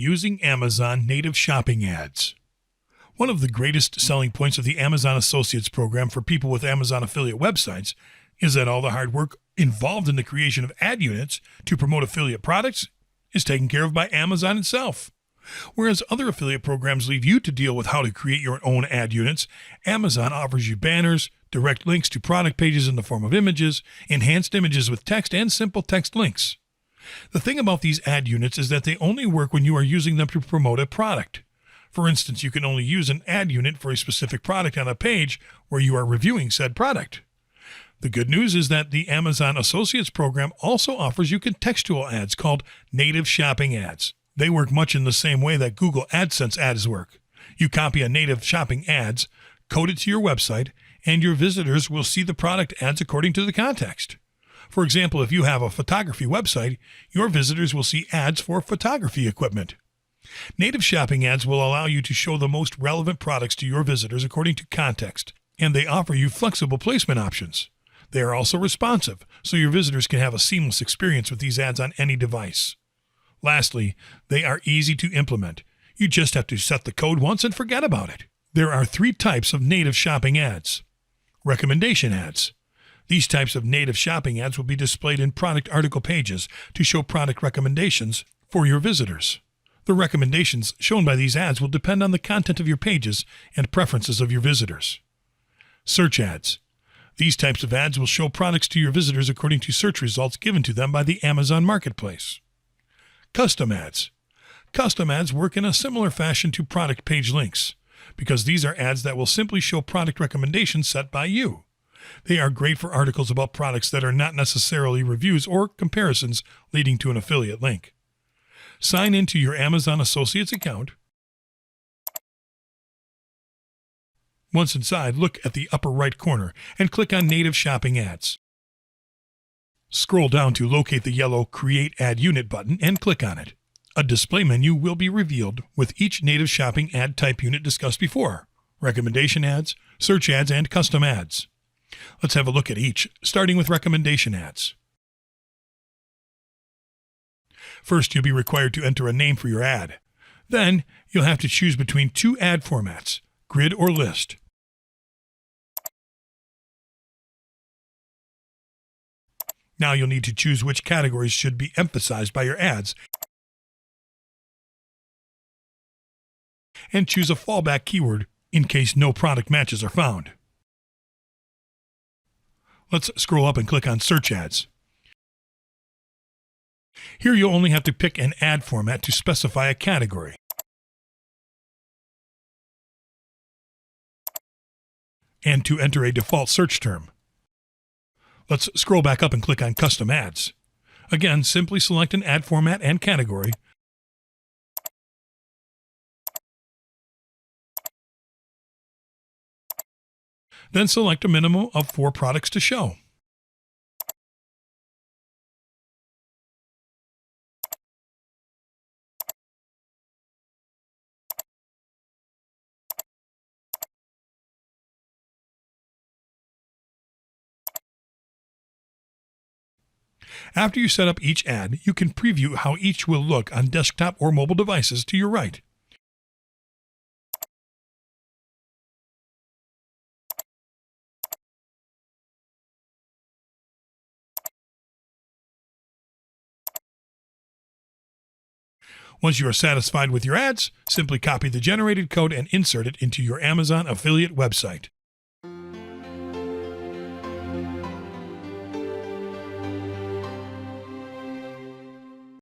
Using Amazon native shopping ads. One of the greatest selling points of the Amazon Associates program for people with Amazon affiliate websites is that all the hard work involved in the creation of ad units to promote affiliate products is taken care of by Amazon itself. Whereas other affiliate programs leave you to deal with how to create your own ad units, Amazon offers you banners, direct links to product pages in the form of images, enhanced images with text, and simple text links. The thing about these ad units is that they only work when you are using them to promote a product. For instance, you can only use an ad unit for a specific product on a page where you are reviewing said product. The good news is that the Amazon Associates program also offers you contextual ads called native shopping ads. They work much in the same way that Google AdSense ads work. You copy a native shopping ads, code it to your website, and your visitors will see the product ads according to the context. For example, if you have a photography website, your visitors will see ads for photography equipment. Native shopping ads will allow you to show the most relevant products to your visitors according to context, and they offer you flexible placement options. They are also responsive, so your visitors can have a seamless experience with these ads on any device. Lastly, they are easy to implement. You just have to set the code once and forget about it. There are 3 types of native shopping ads. Recommendation ads. These types of native shopping ads will be displayed in product article pages to show product recommendations for your visitors. The recommendations shown by these ads will depend on the content of your pages and preferences of your visitors. Search ads. These types of ads will show products to your visitors according to search results given to them by the Amazon Marketplace. Custom ads. Custom ads work in a similar fashion to product page links, because these are ads that will simply show product recommendations set by you. They are great for articles about products that are not necessarily reviews or comparisons leading to an affiliate link. Sign into your Amazon Associates account. Once inside, look at the upper right corner and click on Native Shopping Ads. Scroll down to locate the yellow Create Ad Unit button and click on it. A display menu will be revealed with each native shopping ad type unit discussed before: recommendation ads, search ads, and custom ads. Let's have a look at each, starting with recommendation ads. First, you'll be required to enter a name for your ad. Then, you'll have to choose between 2 ad formats, grid or list. Now you'll need to choose which categories should be emphasized by your ads and choose a fallback keyword in case no product matches are found. Let's scroll up and click on Search Ads. Here you'll only have to pick an ad format to specify a category. And to enter a default search term. Let's scroll back up and click on Custom Ads. Again, simply select an ad format and category. Then select a minimum of 4 products to show. After you set up each ad, you can preview how each will look on desktop or mobile devices to your right. Once you are satisfied with your ads, simply copy the generated code and insert it into your Amazon affiliate website.